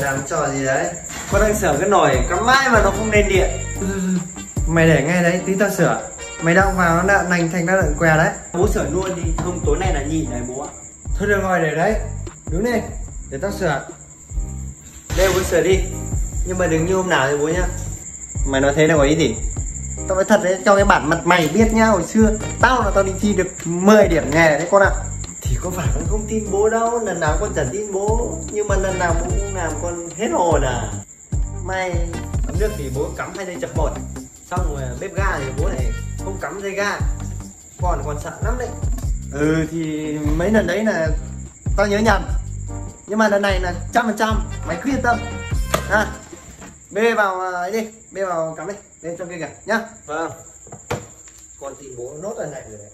làm trò gì đấy? Con đang sửa cái nồi cắm mãi mà nó không lên điện. Mày để ngay đấy, tí tao sửa. Mày đang vào nó lành thành ra lợn què đấy. Bố sửa luôn đi, không tối nay là nhịn này bố ạ. Thôi được rồi, để đấy. Đứng đi, để tao sửa. Đây bố sửa đi. Nhưng mà đừng như hôm nào thì bố nhá. Mày nói thế là có ý gì? Tao nói thật đấy, cho cái bản mặt mày biết nhá. Hồi xưa tao là tao đi thi được 10 điểm nghề đấy con ạ. Thì có phải con không tin bố đâu. Lần nào con chẳng tin bố. Nhưng mà lần nào bố cũng làm con hết hồn à. Mày ấm nước thì bố cắm 2 dây chập một. Xong rồi bếp ga thì bố lại không cắm dây ga. Còn sợ lắm đấy. Thì mấy lần đấy là tao nhớ nhầm. Nhưng mà lần này là 100%. Mày cứ yên tâm à. Bê vào ấy đi. Bê vào cắm đi. Lên trong kia kìa nhá. Vâng. Con tin bố nốt ở này rồi đấy.